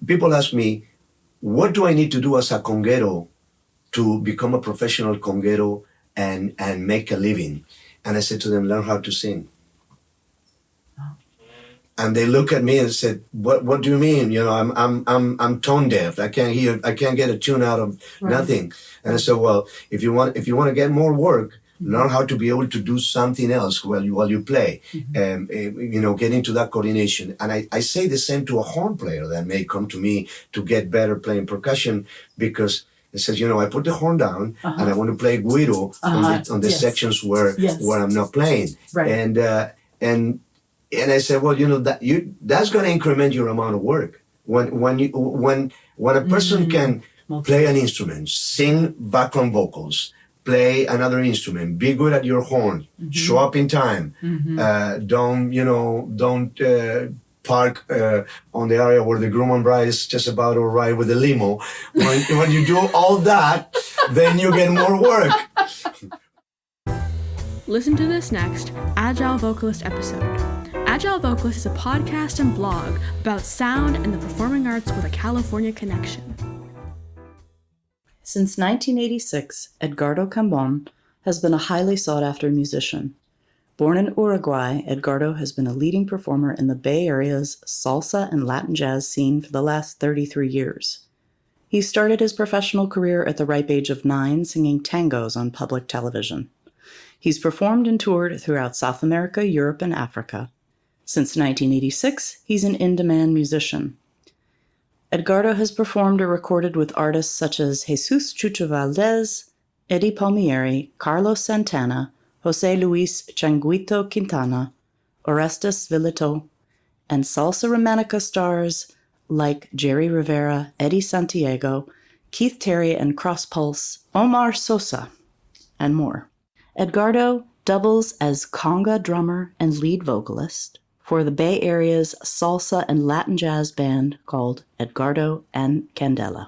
people ask me, what do I need to do as a conguero to become a professional conguero and make a living? And I said to them, learn how to sing. And they look at me and said, "What do you mean? You know, I'm tone deaf. I can't hear. I can't get a tune out of nothing." And I said, "Well, if you want to get more work, learn how to be able to do something else while you play, you know, get into that coordination." And I say the same to a horn player that may come to me to get better playing percussion, because it says, you know, I put the horn down and I want to play guiro on the sections where I'm not playing, and I said, well, you know, that's going to increment your amount of work. When a person can play an instrument, sing background vocals, play another instrument, be good at your horn, show up in time, don't park on the area where the groom and bride is just about to arrive with a limo. When you do all that, then you get more work. Listen to this next Agile Vocalist episode. Agile Vocalist is a podcast and blog about sound and the performing arts with a California connection. Since 1986, Edgardo Cambón has been a highly sought-after musician. Born in Uruguay, Edgardo has been a leading performer in the Bay Area's salsa and Latin jazz scene for the last 33 years. He started his professional career at the ripe age of 9 singing tangos on public television. He's performed and toured throughout South America, Europe, and Africa. Since 1986, he's an in-demand musician. Edgardo has performed or recorded with artists such as Jesus Chucho Valdez, Eddie Palmieri, Carlos Santana, José Luis Changuito Quintana, Orestes Villito, and salsa romantica stars like Jerry Rivera, Eddie Santiago, Keith Terry and Cross Pulse, Omar Sosa, and more. Edgardo doubles as conga drummer and lead vocalist for the Bay Area's salsa and Latin jazz band called Edgardo and Candela.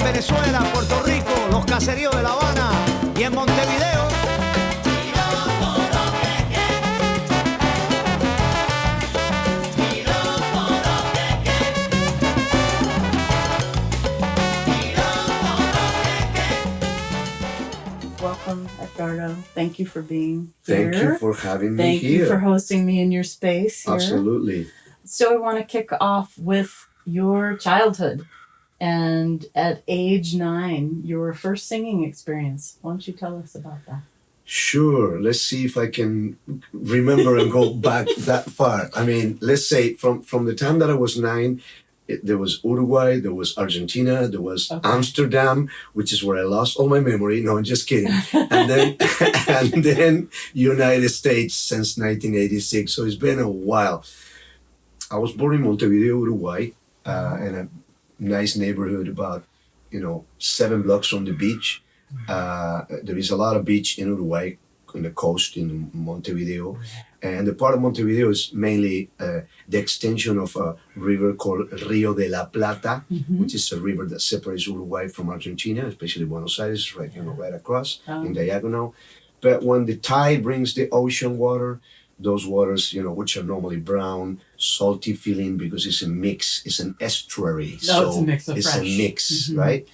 Venezuela, Puerto Rico, los caseríos de La Habana y en Montevideo. Welcome, Edgardo. Thank you for being here. Thank you for having me Thank here. you for hosting me in your space here. Absolutely. So I want to kick off with your childhood. And at age 9, your first singing experience. Why don't you tell us about that? Sure. Let's see if I can remember and go back that far. I mean, let's say from the time that I was 9, there was Uruguay, there was Argentina, there was Amsterdam, which is where I lost all my memory. No, I'm just kidding. And then United States since 1986. So it's been a while. I was born in Montevideo, Uruguay, in a nice neighborhood about 7 blocks from the beach. There is a lot of beach in Uruguay, on the coast in Montevideo, and the part of Montevideo is mainly the extension of a river called Rio de la Plata, which is a river that separates Uruguay from Argentina, especially Buenos Aires, right across in diagonal. But when the tide brings the ocean water, those waters, which are normally brown, salty feeling because it's a mix, it's an estuary. No, it's a mix of it's fresh. a mix, right?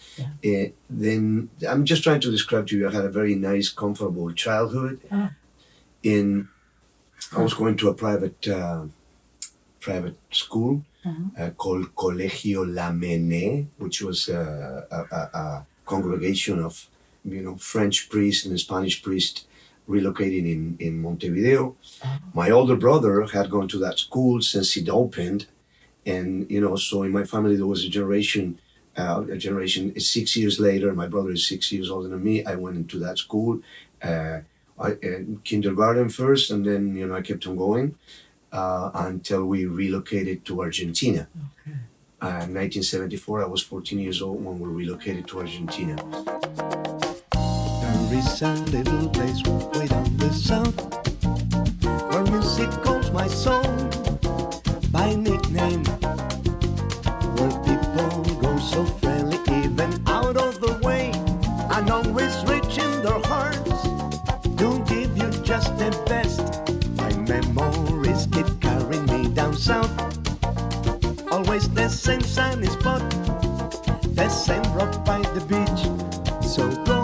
Yeah. Then I'm just trying to describe to you, I had a very nice, comfortable childhood. I was going to a private school called Colegio La Mene, which was a congregation of, French priests and Spanish priests relocated in Montevideo. My older brother had gone to that school since it opened. And, so in my family, there was a generation 6 years later. My brother is 6 years older than me. I went into that school, kindergarten first, and then, I kept on going until we relocated to Argentina. In 1974, I was 14 years old when we relocated to Argentina. There is a little place way down the south where music calls my soul by nickname, where people go so friendly, even out of the way, and always reaching their hearts to give you just the best. My memories keep carrying me down south. Always the same sunny spot, the same rock by the beach. So go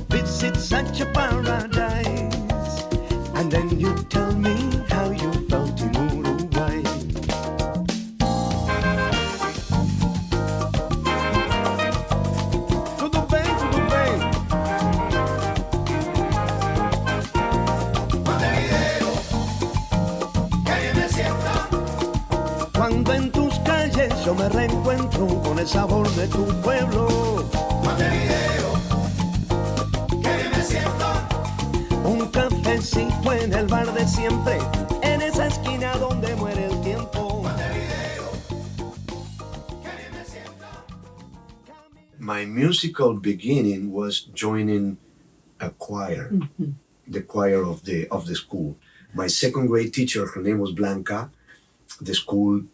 visit such a paradise, and then you tell me how you felt in Uruguay. Tudo bem, tudo bem. Montevideo, que bien me sienta cuando en tus calles yo me reencuentro con el sabor de tu pueblo. Montevideo, que bien me siento. Un cafecito en el bar de siempre, en esa esquina donde muere el tiempo. Montevideo, que bien me siento. My musical beginning was joining a choir, the choir of the school. My second grade teacher, her name was Blanca. The school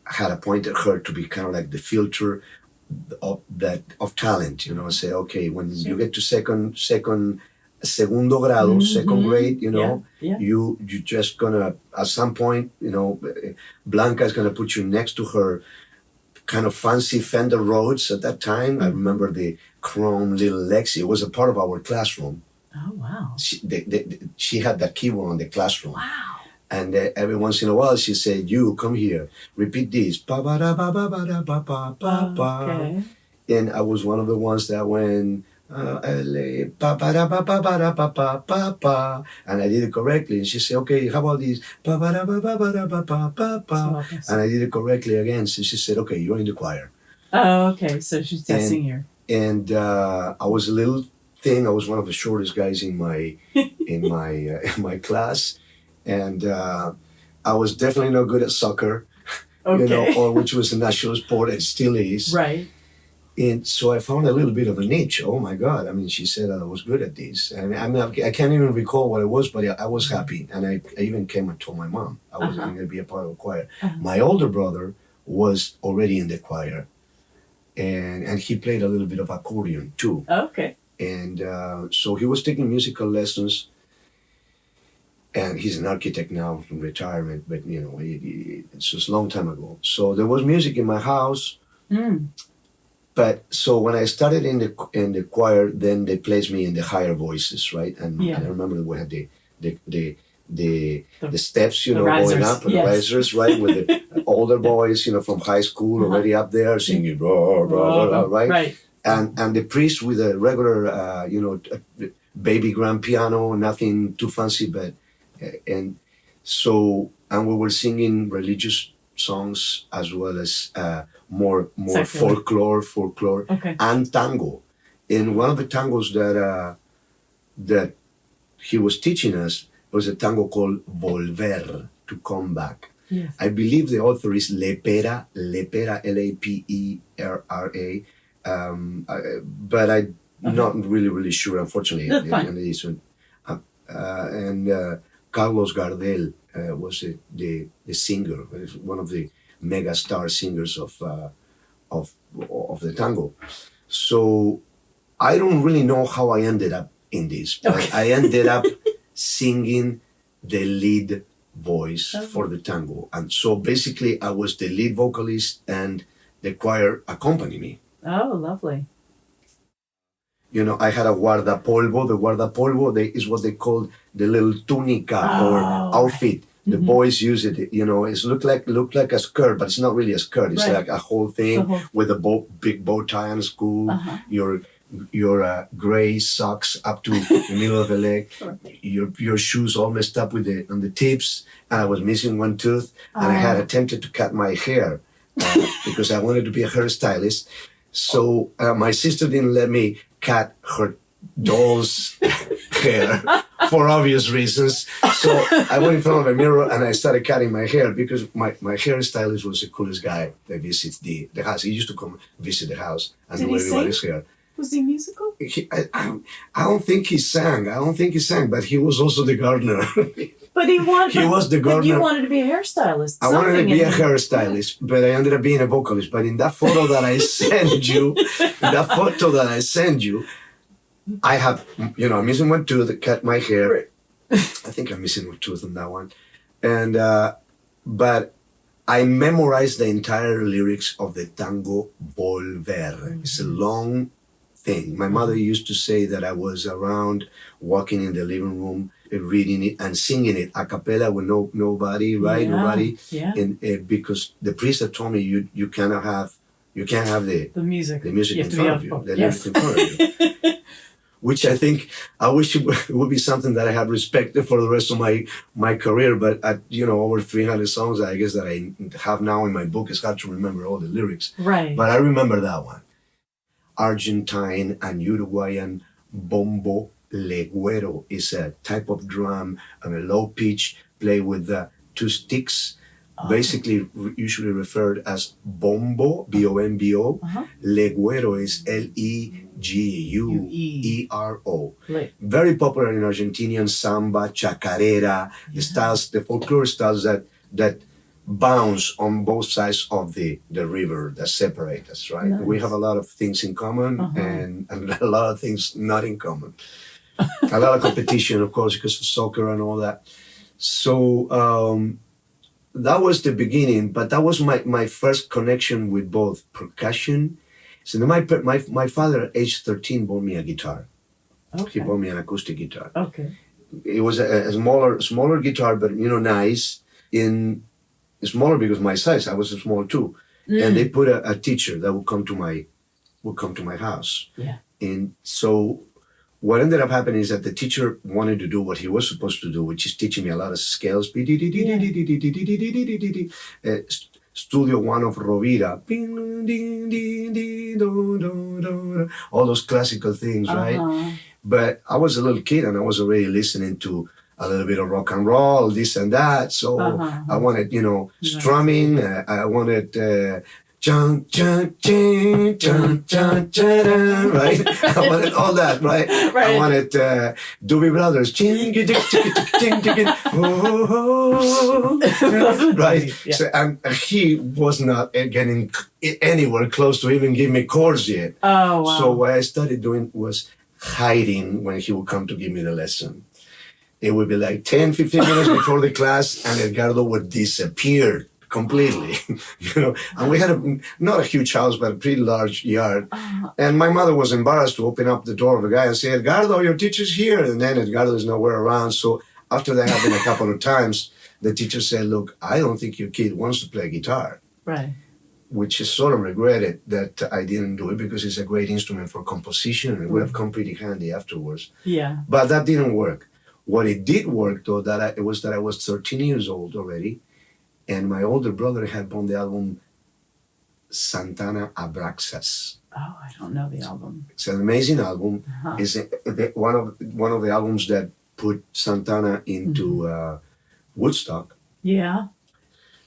had appointed her to be kind of like the filter of talent, you know, say, okay, when you get to segundo grado, second grade, you know, you just gonna, at some point, you know, Blanca is gonna put you next to her kind of fancy Fender Rhodes at that time. I remember the chrome little Lexi. It was a part of our classroom. Oh, wow. She had that keyboard on the classroom. Wow. And every once in a while, she said, "You come here, repeat this." Pa ba da ba ba ba da ba ba ba ba. Okay. And I was one of the ones that went pa ba da ba ba ba da ba ba ba ba, and I did it correctly. And she said, "Okay, how about this? Pa ba da ba ba ba da ba ba ba ba." And I did it correctly again. So she said, "Okay, you're in the choir." Oh, okay. So she's testing you. And I was a little thin. I was one of the shortest guys in my class. And I was definitely not good at soccer, Okay. you know, or which was a national sport and still is. Right. And so I found a little bit of a niche. Oh my God! I mean, she said I was good at this, and I can't even recall what it was, but I was happy, and I even came and told my mom I was going to be a part of the choir. My older brother was already in the choir, and he played a little bit of accordion too. Okay. And so he was taking musical lessons. And he's an architect now from retirement, but you know, it's just a long time ago. So there was music in my house. But so when I started in the choir, then they placed me in the higher voices, right? And I remember we had the steps, you know, going up, and the risers, right? With the older boys, you know, from high school already up there singing, blah, blah, blah, right? Right. And the priest with a regular, you know, baby grand piano, nothing too fancy, but. And so, and we were singing religious songs as well as more folklore, and tango. And one of the tangos that he was teaching us was a tango called Volver, to come back. Yes. I believe the author is Lepera, L-A-P-E-R-R-A, but I'm not really sure, unfortunately. That's fine. And Carlos Gardel was the singer, one of the mega star singers of the tango. So I don't really know how I ended up in this, but I ended up singing the lead voice for the tango. And so basically I was the lead vocalist and the choir accompanied me. Oh, lovely. You know, I had a guardapolvo. The guardapolvo is what they called the little tunica or outfit. The boys use it. You know, it look like a skirt, but it's not really a skirt. It's like a whole thing with a big bow tie on school. Your gray socks up to the middle of the leg. Your shoes all messed up on the tips, and I was missing one tooth. And I had attempted to cut my hair because I wanted to be a hairstylist. So my sister didn't let me cut her doll's hair for obvious reasons. So I went in front of a mirror and I started cutting my hair because my hairstylist was the coolest guy that visited the house. He used to come visit the house and do everybody's hair. Was he musical? I don't think he sang. But he was also the gardener. But he was the But gardener. you wanted to be a hairstylist. I wanted to Something be a in him. hairstylist, but I ended up being a vocalist. But in that photo that I sent you, I have, I'm missing one tooth to cut my hair. Right. I think I'm missing one tooth on that one. And, but I memorized the entire lyrics of the tango Volver. It's a long thing. My mother used to say that I was around walking in the living room, reading it and singing it a cappella with nobody, right? Yeah. Nobody. Yeah. And because the priest had told me you can't have the music. in You have to front be of you, up- the yes. lyrics in front of you. Which I wish it would be something that I had respected for the rest of my career. But at over 300 songs, I guess that I have now in my book, it's hard to remember all the lyrics. Right. But I remember that one. Argentine and Uruguayan bombo legüero is a type of drum and a low pitch play with two sticks. Basically, usually referred as bombo, B-O-M-B-O. Legüero is L-E-G-U-E-R-O. Right. Very popular in Argentinian samba, chacarera, the styles, the folklore styles that bounce on both sides of the river that separate us, right? Nice. We have a lot of things in common and a lot of things not in common. A lot of competition, of course, because of soccer and all that. So, that was the beginning, but that was my first connection with both percussion. So then my father at age 13 bought me a guitar. Okay. He bought me an acoustic guitar. Okay. It was a smaller guitar, but nice. Smaller because my size, I was small too. And they put a teacher that would come to my house. Yeah. And so what ended up happening is that the teacher wanted to do what he was supposed to do, which is teaching me a lot of scales. Studio One of Rovira. All those classical things, right? But I was a little kid and I was already listening to a little bit of rock and roll, this and that. So I wanted, strumming. I wanted chun chun chun chun chun chun, right? I wanted all that, right? I wanted Doobie Brothers, right? Yeah. So and he was not getting anywhere close to even give me chords yet. Oh, wow. So what I started doing was hiding when he would come to give me the lesson. It would be like 10, 15 minutes before the class, and Edgardo would disappear completely, And we had not a huge house, but a pretty large yard. And my mother was embarrassed to open up the door of the guy and say, Edgardo, your teacher's here. And then Edgardo is nowhere around. So after that happened a couple of times, the teacher said, look, I don't think your kid wants to play guitar. Right. Which is sort of regretted that I didn't do it because it's a great instrument for composition and it would have come pretty handy afterwards. Yeah. But that didn't work. What it did work, though, it was that I was 13 years old already, and my older brother had bought the album Santana Abraxas. Oh, I don't know the album. It's an amazing album. It's one of the albums that put Santana into Woodstock. Yeah.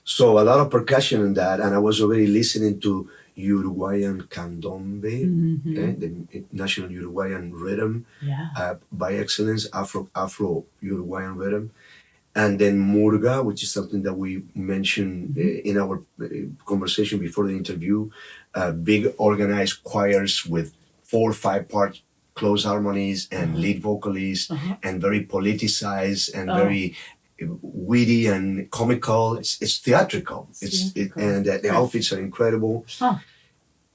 So a lot of percussion in that, and I was already listening to Uruguayan candombe, the national Uruguayan rhythm, by excellence, Afro Uruguayan rhythm, and then murga, which is something that we mentioned in our conversation before the interview. Big organized choirs with 4 or 5 part close harmonies and lead vocalists, and very politicized and very witty and comical. It's theatrical. And the outfits are incredible.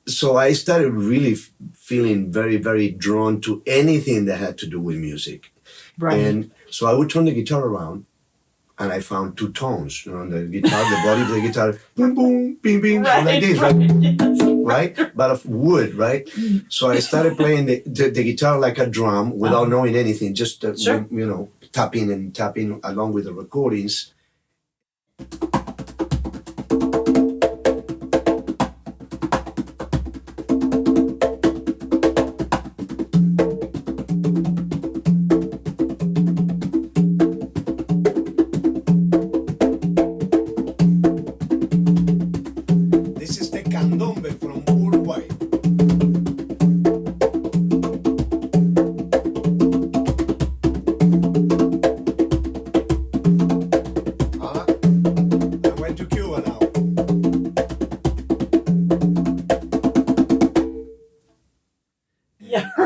So I started really feeling very, very drawn to anything that had to do with music. Right. And so I would turn the guitar around, and I found 2 tones. On the guitar, the body of the guitar, boom, boom, bing, bing, like this, right? But of wood, right? So I started playing the guitar like a drum without knowing anything, just tapping and tapping along with the recordings. This is the candombe from Uruguay.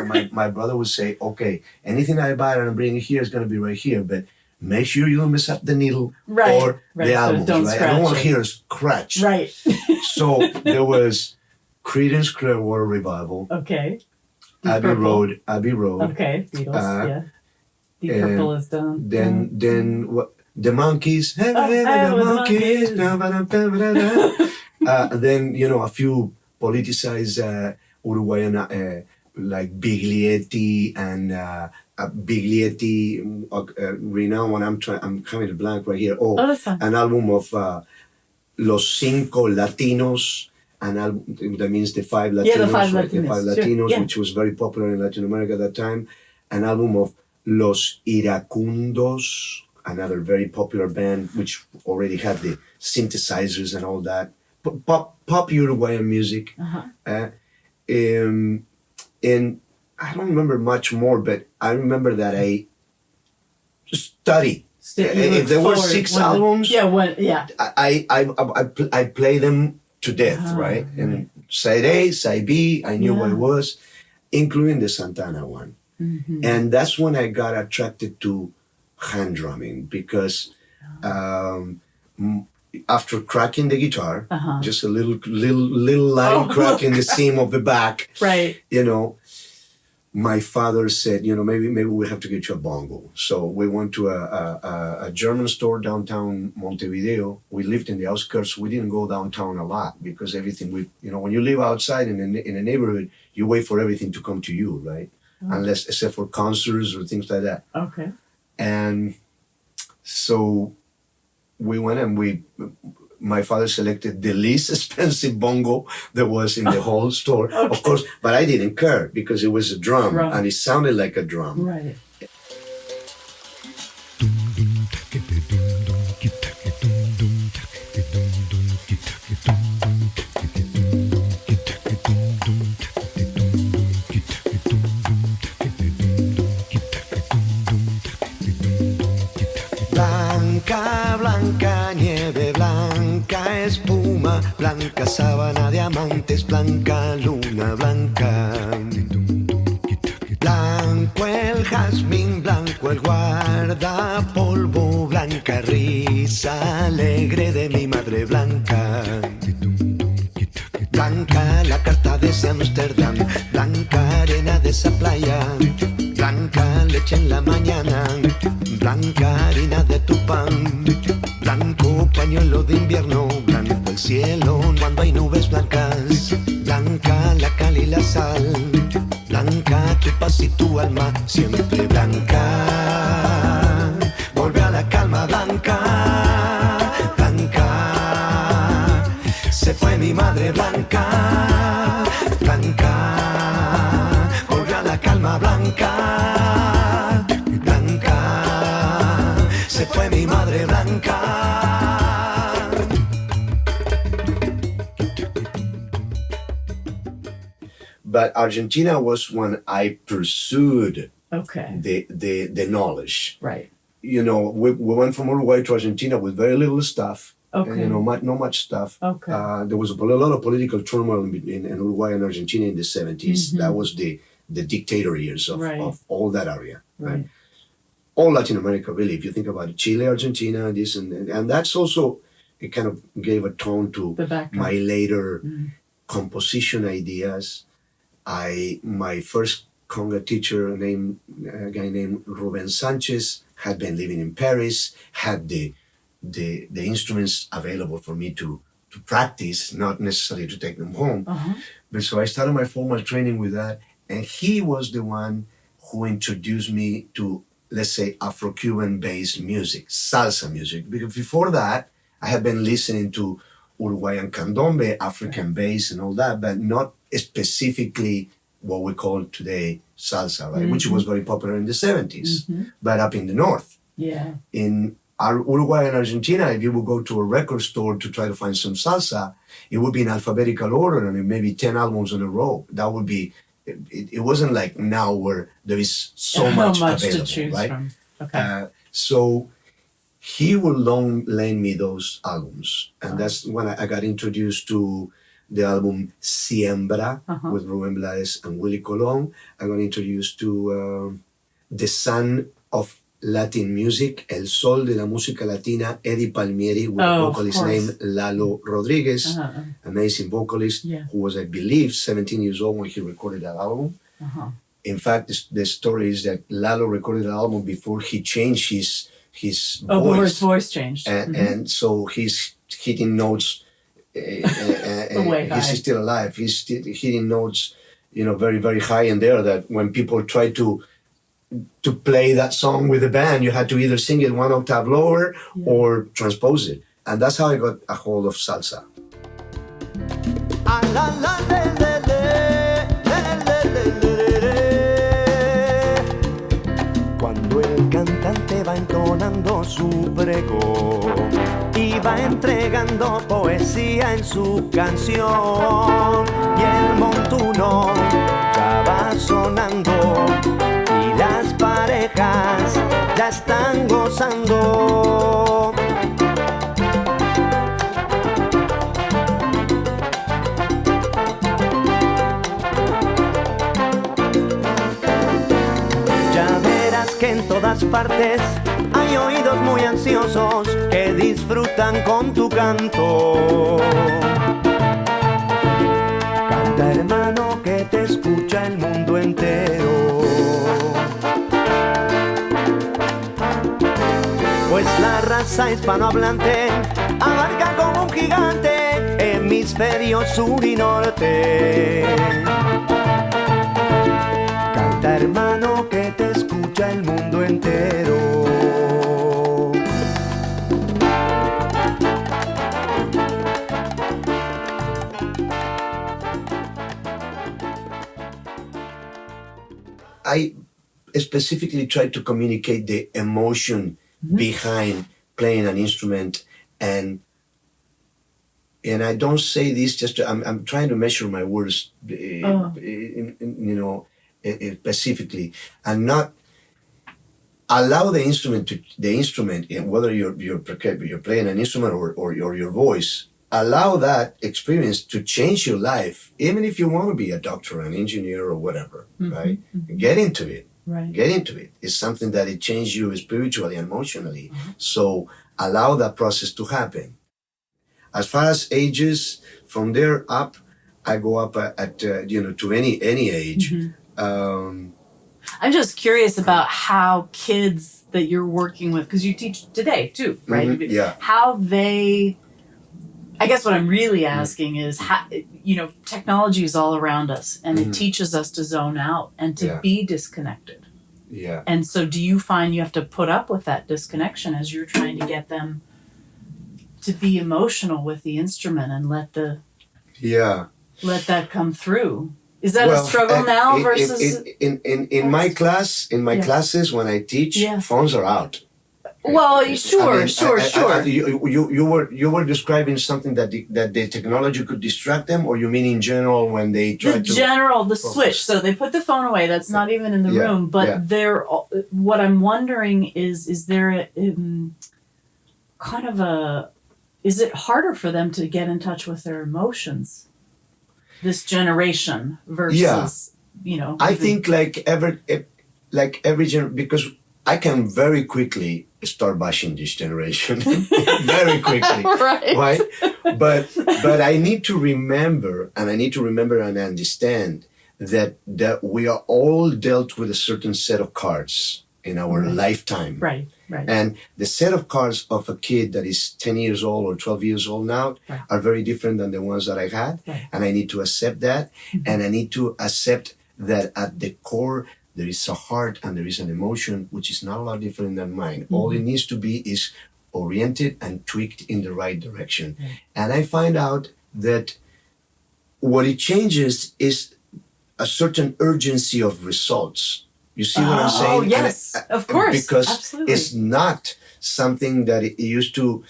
my brother would say, okay, anything I buy and bring here is going to be right here, but make sure you don't mess up the needle or the albums, don't right? I don't want to hear a scratch. Right. So there was Creedence Clearwater Revival. Okay. Abbey Road. Okay, Beatles, yeah. Deep Purple is done. Then what? The Monkeys. The Monkeys. Then, a few politicized Uruguayan like Biglietti and Biglietti, renowned one. I'm coming to blank right here. That's fine. An album of Los Cinco Latinos. An album that means the five Latinos. Yeah, the five right? Latinos. The five Latinos, Sure. Yeah. which was very popular in Latin America at that time. An album of Los Iracundos, another very popular band, which already had the synthesizers and all that. Pop Uruguayan music. And I don't remember much more, but I remember that I studied. If there were 6 albums, I play them to death, right? And side A, side B, I knew what it was, including the Santana one. Mm-hmm. And that's when I got attracted to hand drumming because after cracking the guitar, just a little line crack in the seam of the back, right? My father said, maybe we have to get you a bongo. So we went to a German store downtown Montevideo. We lived in the outskirts. We didn't go downtown a lot because everything when you live outside in a neighborhood, you wait for everything to come to you, right? Except for concerts or things like that. Okay. And so we went and my father selected the least expensive bongo there was in the whole store, of course, but I didn't care because it was a drum and it sounded like a drum. Right. Blanca, blanca, nieve blanca, espuma, blanca sábana, diamantes, blanca luna, blanca. Blanco el jazmín, blanco el guardapolvo, blanca risa alegre de mi madre blanca. Blanca la carta de ese Amsterdam, blanca arena de esa playa, blanca leche en la mañana, blanca harina de tu pan, blanco pañuelo de invierno, blanco el cielo cuando hay nubes blancas, blanca la cal y la sal, blanca tu paz y tu alma, siempre blanca, vuelve a la calma blanca, blanca, se fue mi madre blanca, blanca, volvió a la calma blanca, blanca, se fue mi madre blanca. But Argentina was when I pursued the knowledge. Right. We went from Uruguay to Argentina with very little stuff. Okay. And, not much stuff. Okay. There was a lot of political turmoil in Uruguay and Argentina in the 70s. Mm-hmm. That was the dictator years of all that area. Right. All Latin America, really. If you think about it, Chile, Argentina, this and that's also, it kind of gave a tone to my later composition ideas. My first conga teacher, a guy named Ruben Sanchez, had been living in Paris, had the instruments available for me to practice, not necessarily to take them home. But so I started my formal training with that, and he was the one who introduced me to, let's say, Afro-Cuban based music, salsa music. Because before that, I had been listening to Uruguayan candombe, African bass and all that, but not specifically what we call today salsa, right? Which was very popular in the 70s, but up in the north. Yeah. In Uruguay and Argentina, if you would go to a record store to try to find some salsa, it would be in alphabetical order and maybe 10 albums in a row. That would be, it wasn't like now where there is so much available, to choose right? from. Okay. So he would lend me those albums. And that's when I got introduced to the album Siembra with Rubén Blades and Willie Colón. I'm going to introduce to the son of Latin music, El Sol de la Música Latina, Eddie Palmieri, with a vocalist named Lalo Rodriguez, amazing vocalist, who was, I believe, 17 years old when he recorded that album. In fact, the story is that Lalo recorded the album before he changed his voice. Before his voice changed. And so he's hitting notes. He's still alive. He's still hitting notes, very, very high in there, that when people try to play that song with the band, you had to either sing it one octave lower or transpose it. And that's how I got a hold of salsa. Cuando el cantante va entonando su pregón y va entregando poesía en su canción, y el montuno ya va sonando y las parejas ya están gozando. Que en todas partes hay oídos muy ansiosos que disfrutan con tu canto. Canta, hermano, que te escucha el mundo entero. Pues la raza hispanohablante abarca como un gigante hemisferio sur y norte. Canta, hermano, que te escucha el mundo entero. I specifically try to communicate the emotion behind playing an instrument, and I don't say this just to, I'm trying to measure my words, specifically, and not allow the instrument, whether you're playing an instrument or your voice, allow that experience to change your life, even if you want to be a doctor, an engineer, or whatever, right? Get into it. Right. Get into it. It's something that it changes you spiritually and emotionally. So allow that process to happen. As far as ages, from there up, I go up at to any age. I'm just curious about how kids that you're working with, because you teach today too, right? Yeah. How they, I guess what I'm really asking is how, technology is all around us, and it teaches us to zone out and to be disconnected. Yeah. And so do you find you have to put up with that disconnection as you're trying to get them to be emotional with the instrument and let that come through? Is that a struggle now versus in my classes when I teach, phones are out. Well, sure. You were describing something that the technology could distract them, or you mean in general when they try the switch. So they put the phone away. That's not even in the room. But they're. What I'm wondering is there a kind of a? Is it harder for them to get in touch with their emotions? This generation versus I think like every generation, because I can very quickly start bashing this generation very quickly, right? But I need to remember and understand that we are all dealt with a certain set of cards in our lifetime, right? And the set of cards of a kid that is 10 years old or 12 years old now are very different than the ones that I had, and I need to accept that, and I need to accept that at the core there is a heart and there is an emotion which is not a lot different than mine. All it needs to be is oriented and tweaked in the right direction. And I find out that what it changes is a certain urgency of results. You see what I'm saying? Oh, yes, of course. Because absolutely. It's not something that it used to...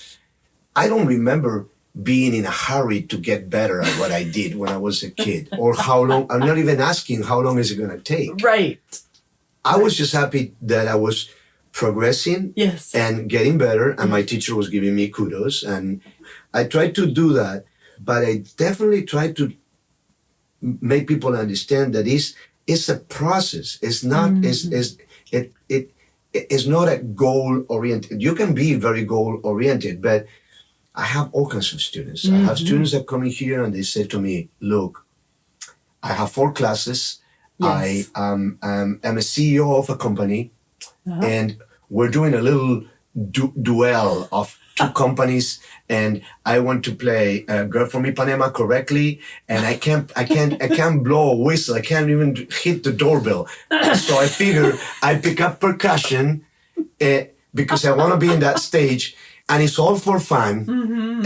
I don't remember being in a hurry to get better at what I did when I was a kid, or how long. I'm not even asking how long is it going to take. Right. I was just happy that I was progressing and getting better, and my teacher was giving me kudos, and I tried to do that. but I definitely try to make people understand that it's a process. It's not it's not a goal oriented. You can be very goal oriented, but I have all kinds of students. I have students that come in here and they say to me, "Look, I have 4 classes. Yes. I'm a CEO of a company, and we're doing a little duel of 2 companies, and I want to play Girl from Ipanema correctly, and I can't blow a whistle. I can't even hit the doorbell. So I figure I pick up percussion because I want to be in that stage, and it's all for fun,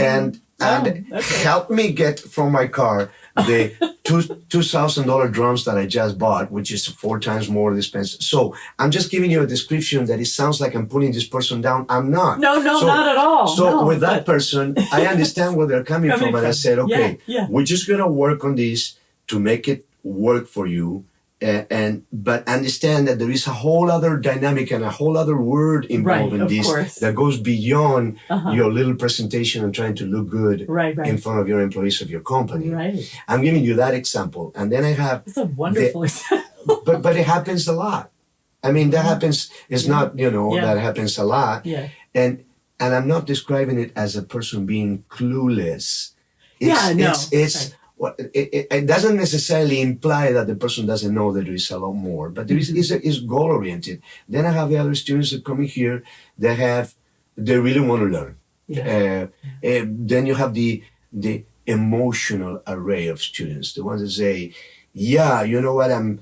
and help me get from my car the $2,000 drums that I just bought, which is 4 times more expensive. So I'm just giving you a description that it sounds like I'm putting this person down. I'm not. No, not at all. So with that person, I understand where they're coming from. And I said, okay, we're just going to work on this to make it work for you. But understand that there is a whole other dynamic and a whole other word involved in this that goes beyond your little presentation and trying to look good in front of your employees of your company. Right. I'm giving you that example, and then I have. It's a wonderful example. But it happens a lot. I mean, that happens. It's not that happens a lot. Yeah. And I'm not describing it as a person being clueless. It doesn't necessarily imply that the person doesn't know that there is a lot more, but there is goal oriented. Then I have the other students that come in here that they really want to learn. Then you have the emotional array of students, the ones that say, "Yeah, you know what? I'm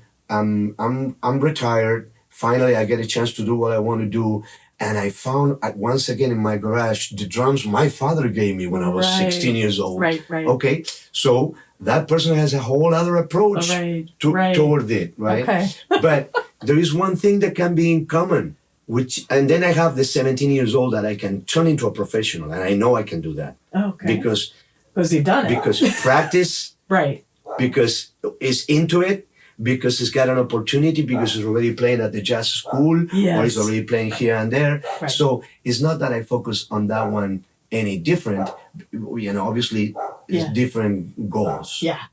retired. Finally, I get a chance to do what I want to do." And I found once again in my garage the drums my father gave me when I was 16 years old. Right. Okay, so that person has a whole other approach toward it, right? Okay. But there is one thing that can be in common, and then I have the 17 years old that I can turn into a professional, and I know I can do that. Okay. Because you've done it. Because practice. Right. Because it's into it. Because he's got an opportunity, because he's already playing at the jazz school, or he's already playing here and there. Right. So it's not that I focus on that one any different. Obviously, it's different goals. Yeah.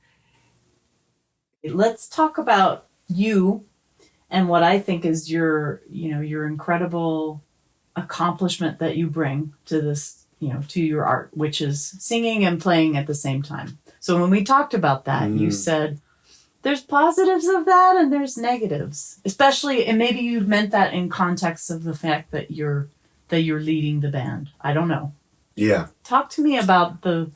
Let's talk about you and what I think is your incredible accomplishment that you bring to this, to your art, which is singing and playing at the same time. So when we talked about that, you said, there's positives of that and there's negatives, especially, and maybe you meant that in context of the fact that you're leading the band. I don't know. Yeah. Talk to me about the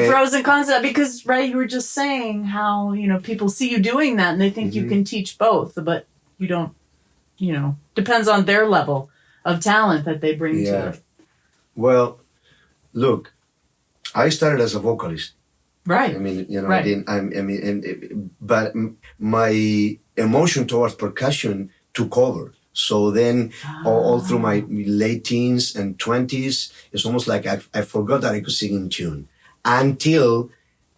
pros and cons of that, because you were just saying how, people see you doing that and they think you can teach both, but you don't, depends on their level of talent that they bring to it. Well, look, I started as a vocalist. Right. I mean, but my emotion towards percussion took over. So then all through my late teens and 20s, it's almost like I forgot that I could sing in tune until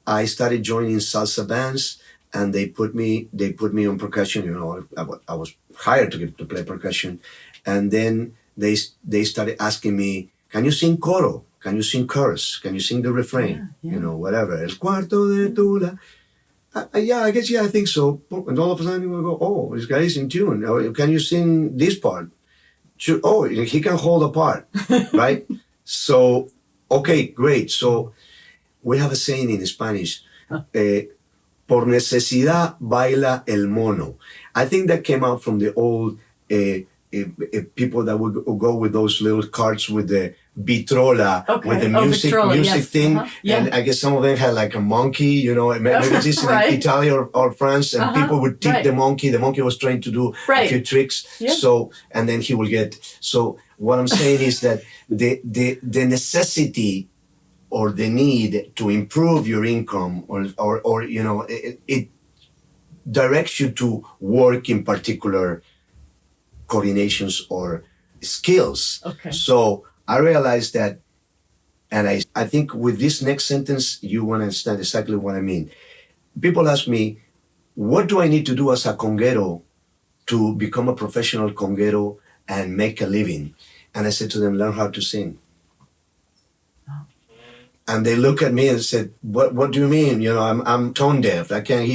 I started joining salsa bands, and they put me on percussion. I was hired to play percussion, and then they started asking me, "Can you sing coro? Can you sing chorus? Can you sing the refrain? Whatever. El cuarto de Tula." I think so. And all of a sudden we go, "Oh, this guy is in tune. Can you sing this part?" Sure. Oh, he can hold a part, right? So, okay, great. So we have a saying in Spanish, por necesidad baila el mono. I think that came out from the old people that would go with those little carts with the vitrola, with the music thing. And I guess some of them had like a monkey, maybe this in Italy or France, and people would tip the monkey. The monkey was trained to do a few tricks. So, and then he will get. So what I'm saying is that the necessity or the need to improve your income or it directs you to work in particular coordinations or skills. Okay. So I realized that, and I think with this next sentence, you want to understand exactly what I mean. People ask me, what do I need to do as a conguero to become a professional conguero and make a living? And I said to them, learn how to sing. And they look at me and said, what do you mean? You know, I'm tone deaf. I can't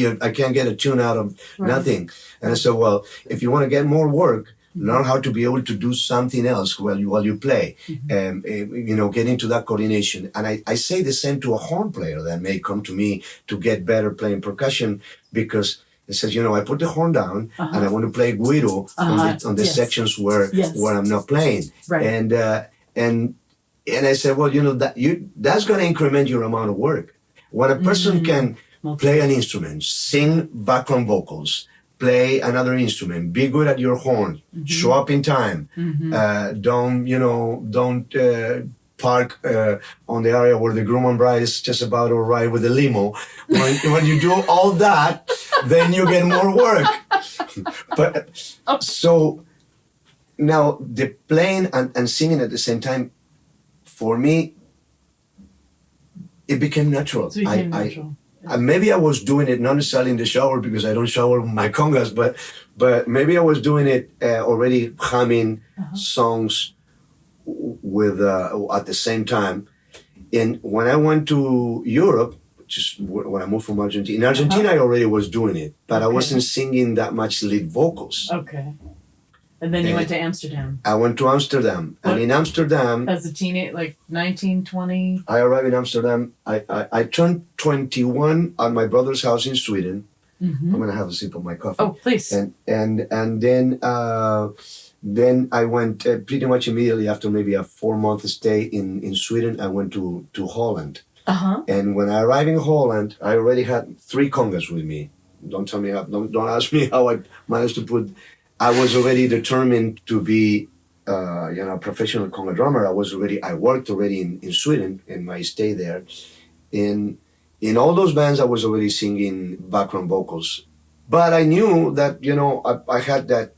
get a tune out of nothing. And I said, well, if you want to get more work, learn how to be able to do something else while you play. You know, get into that coordination. And I say the same to a horn player that may come to me to get better playing percussion, because it says, you know, I put the horn down and I want to play guido on the sections where I'm not playing. Right. And I said, well, you know, that's going to increment your amount of work. When a person can play an instrument, sing background vocals, play another instrument, be good at your horn, show up in time, don't park on the area where the groom and bride is just about to arrive with a limo. When you do all that, then you get more work. But so now the playing and singing at the same time, for me, it became natural. Maybe I was doing it not necessarily in the shower, because I don't shower with my congas, but maybe I was doing it already humming songs with at the same time. And when I went to Europe, just when I moved from Argentina, in Argentina I already was doing it, but I wasn't singing that much lead vocals. Okay. And then you went to Amsterdam. I went to Amsterdam. And in Amsterdam... As a teenager, like 19, 20? I arrived in Amsterdam. I turned 21 at my brother's house in Sweden. I'm going to have a sip of my coffee. Oh, please. And then I went pretty much immediately after maybe a 4-month stay in Sweden, I went to Holland. And when I arrived in Holland, I already had 3 congas with me. Don't tell me how, don't ask me how I managed to put... I was already determined to be, a professional conga drummer. I worked already in Sweden in my stay there. In all those bands, I was already singing background vocals. But I knew that, you know, I had that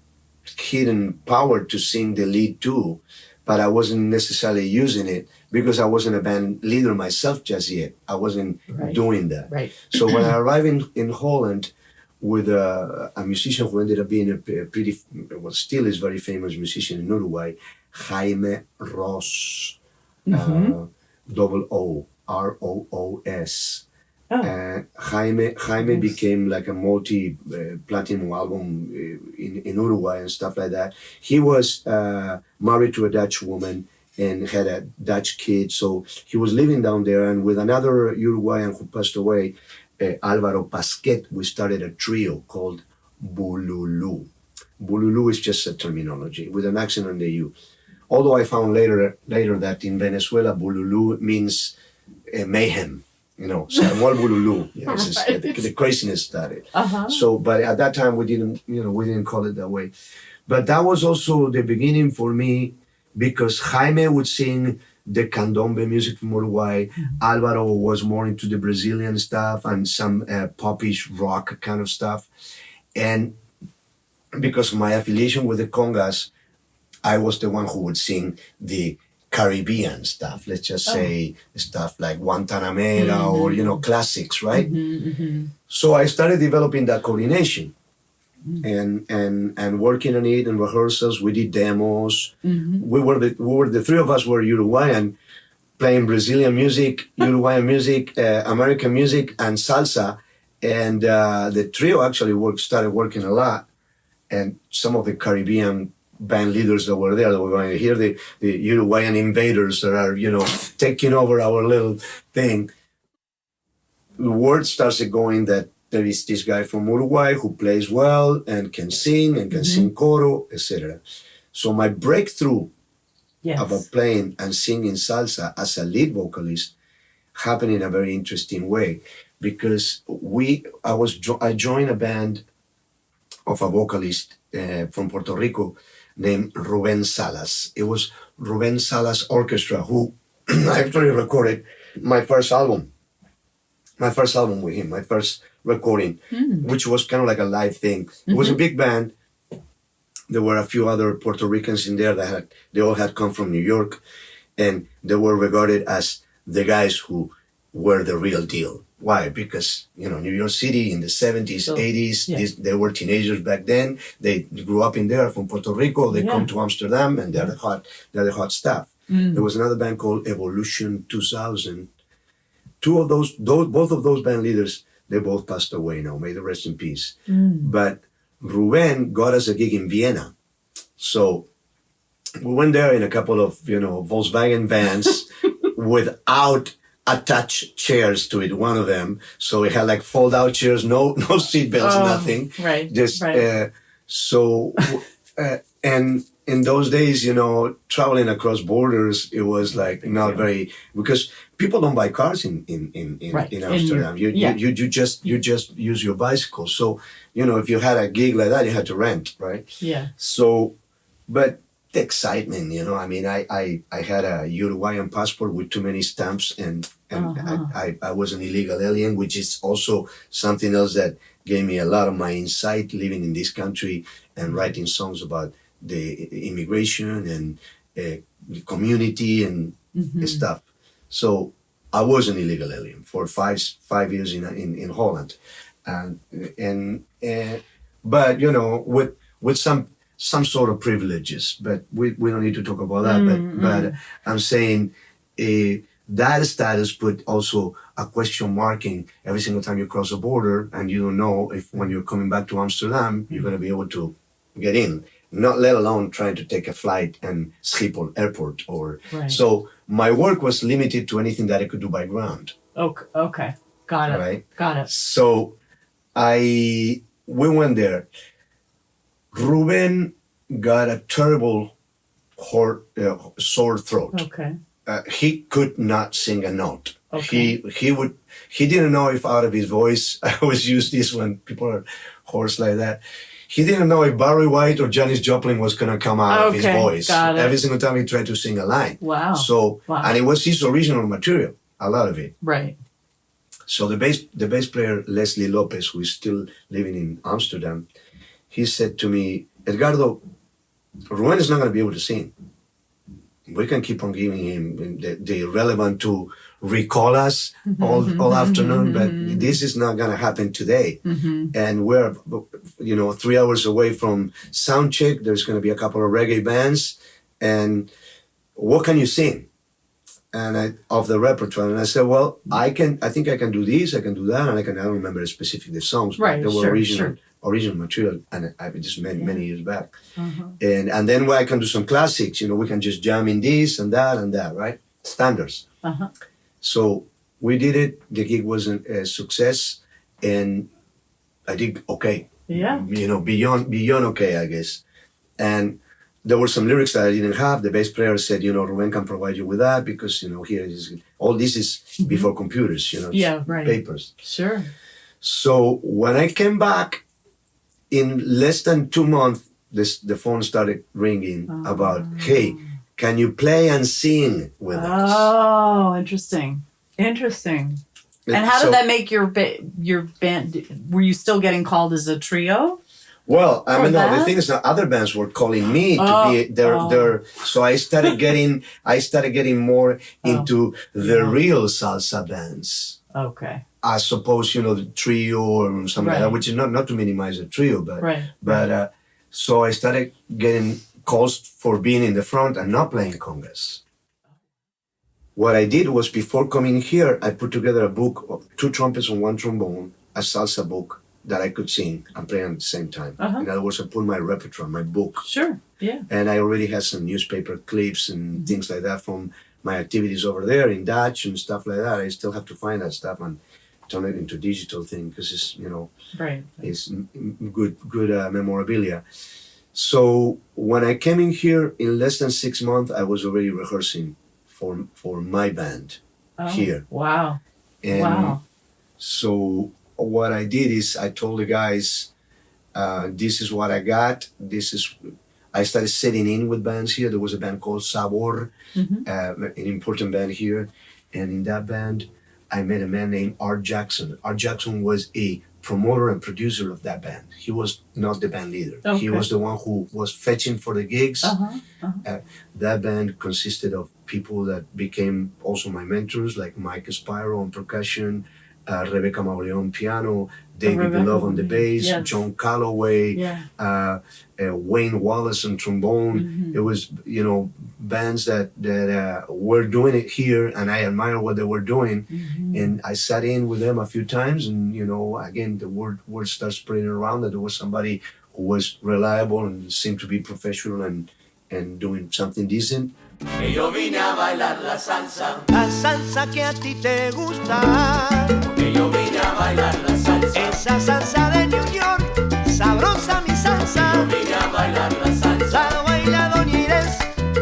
hidden power to sing the lead too, but I wasn't necessarily using it because I wasn't a band leader myself just yet. I wasn't doing that. Right. So when I arrived in Holland, with a musician who ended up being still is very famous musician in Uruguay, Jaime Ross, Roos. Jaime became like a multi-platinum album in Uruguay and stuff like that. He was married to a Dutch woman and had a Dutch kid, so he was living down there, and with another Uruguayan who passed away, Alvaro Pasquet, we started a trio called Bululu. Bululu is just a terminology with an accent on the U. Although I found later that in Venezuela, Bululu means mayhem. You know, Samuel Bululu. Yeah, the craziness started. So, but at that time we didn't call it that way. But that was also the beginning for me, because Jaime would sing the candombe music from Uruguay. Alvaro was more into the Brazilian stuff and some popish rock kind of stuff. And because of my affiliation with the congas, I was the one who would sing the Caribbean stuff. Let's just say stuff like Guantanamera or, classics, right? So I started developing that coordination. And working on it in rehearsals. We did demos. We were the 3 of us were Uruguayan, playing Brazilian music, Uruguayan music, American music, and salsa. And the trio actually started working a lot. And some of the Caribbean band leaders that were there, that were going to hear the Uruguayan invaders that are, taking over our little thing. The word started going that there is this guy from Uruguay who plays well and can sing coro, etc. So my breakthrough about playing and singing salsa as a lead vocalist happened in a very interesting way, because I joined a band of a vocalist from Puerto Rico named Rubén Salas. It was Rubén Salas Orchestra who actually recorded my first album with him, my first recording, which was kind of like a live thing. It was a big band. There were a few other Puerto Ricans in there they all had come from New York, and they were regarded as the guys who were the real deal. Why? Because, New York City in the 70s, 80s, they were teenagers back then. They grew up in there from Puerto Rico. They come to Amsterdam, and they're the hot stuff. There was another band called Evolution 2000, both of those band leaders, they both passed away now. May the rest in peace. But Ruben got us a gig in Vienna. So we went there in a couple of, Volkswagen vans without attached chairs to it, one of them. So it had like fold out chairs, no seat belts, nothing. Right. Just, and in those days, traveling across borders, it was like not very, because people don't buy cars in Amsterdam. You just use your bicycle. So, if you had a gig like that, you had to rent, right? Yeah. So, but the excitement, I had a Uruguayan passport with too many stamps, and I was an illegal alien, which is also something else that gave me a lot of my insight living in this country and writing songs about the immigration and the community and stuff. So I was an illegal alien for 5 years in Holland, but with some sort of privileges, but we don't need to talk about that. But I'm saying that status put also a question mark in every single time you cross a border, and you don't know if when you're coming back to Amsterdam, you're going to be able to get in. Not let alone trying to take a flight and Schiphol airport So my work was limited to anything that I could do by ground. Okay. Got it. Right? Got it. So we went there. Ruben got a terrible sore throat. Okay. He could not sing a note. Okay. He didn't know if out of his voice, I always use this when people are hoarse like that. He didn't know if Barry White or Janis Joplin was going to come out of his voice. Got it. Every single time he tried to sing a line. Wow. And it was his original material, a lot of it. Right. So the bass player, Leslie Lopez, who is still living in Amsterdam, he said to me, Edgardo, Ruben is not going to be able to sing. We can keep on giving him the relevant to recall us all afternoon, but this is not going to happen today. And we're, 3 hours away from sound check. There's going to be a couple of reggae bands. And what can you sing? And of the repertoire. And I said, well, I think I can do this, I can do that, and I don't remember specifically the songs, but they were original material, and I just many years back. And then I can do some classics, we can just jam in this and that, right? Standards. So we did it. The gig was a success, and I did okay. Yeah. Beyond okay, I guess. And there were some lyrics that I didn't have. The bass player said, Ruben can provide you with that because, here is all this is before computers, papers. Sure. So when I came back, in less than 2 months, the phone started ringing about, hey, can you play and sing with us? Oh, interesting. And how did that make your band? Were you still getting called as a trio? Well, the thing is that other bands were calling me to be their. So I started getting more into the real salsa bands. Okay. I suppose the trio or something like that, which is not to minimize a trio, but so I started getting calls for being in the front and not playing congas. What I did was before coming here, I put together a book of 2 trumpets and 1 trombone, a salsa book that I could sing and play at the same time. In other words, I put my repertoire, my book. Sure, yeah. And I already had some newspaper clips and things like that from my activities over there in Dutch and stuff like that. I still have to find that stuff and turn it into digital thing because it's, it's good memorabilia. So when I came in here, in less than 6 months, I was already rehearsing for my band here. Wow. And so what I did is I told the guys, this is what I got. I started sitting in with bands here. There was a band called Sabor, an important band here. And in that band, I met a man named Art Jackson. Art Jackson was a promoter and producer of that band. He was not the band leader. Okay. He was the one who was fetching for the gigs. That band consisted of people that became also my mentors, like Mike Spiro on percussion, Rebecca Mauleon piano, David Beloved on the bass, yes. John Calloway, Yeah. Wayne Wallace on trombone. It was, bands that were doing it here, and I admire what they were doing. And I sat in with them a few times, and again, the word starts spreading around that there was somebody who was reliable and seemed to be professional and doing something decent. Que yo vine a bailar la salsa. La salsa que a ti te gusta. Que yo vine a bailar la salsa. Esa salsa de New York, sabrosa mi salsa. Yo vine a bailar la salsa. La baila Doña Inés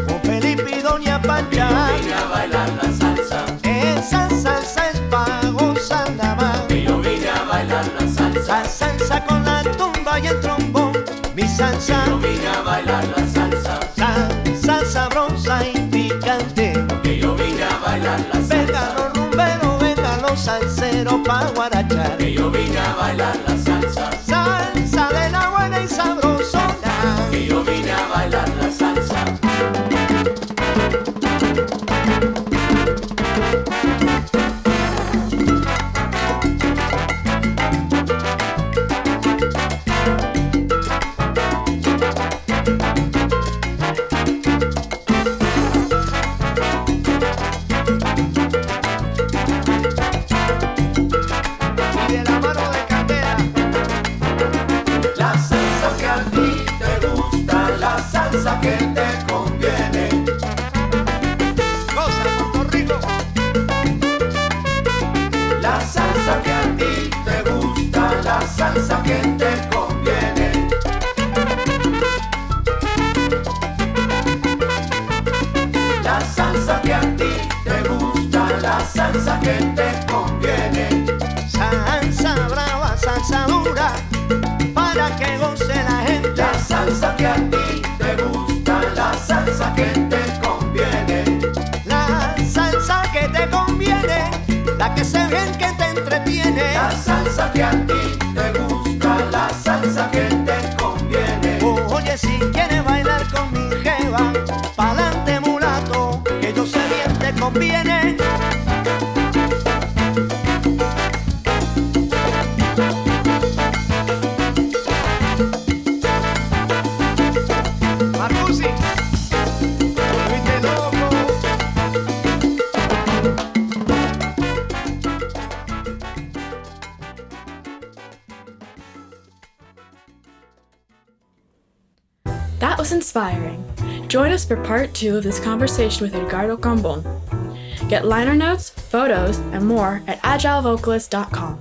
con Felipe y Doña Pancha. Yo vine a bailar la salsa. Esa salsa es pa' gozar nada más. Que yo vine a bailar la salsa. La salsa con la tumba y el trombón, mi salsa. Yo vine a bailar la salsa. Salsa sabrosa y picante. Que yo vine a bailar la salsa. Vengan los rumberos, vengan los salseros pa' guarachar. Que yo vine a bailar la salsa. Salsa de la buena y sabrosona. Que yo vine a bailar la salsa. Y de la mano de Canta. La salsa que a ti te gusta, la salsa que te conviene. Goza Puerto Rico. La salsa que a ti te gusta, la salsa que te conviene. La salsa que a ti te gusta, la salsa que te conviene. Salsa brava, salsa dura, para que goce la gente. La salsa que a ti te gusta, la salsa que te conviene. La salsa que te conviene, la que sé bien que te entretiene. La salsa que a ti te gusta, la salsa que te conviene. Oye, si quieres bailar con mi jeva, pa'lante mulato, que yo sé bien te conviene. Marcusi, fuiste loco. That was inspiring. Join us for part 2 of this conversation with Edgardo Cambón. Get liner notes, photos, and more at agilevocalist.com.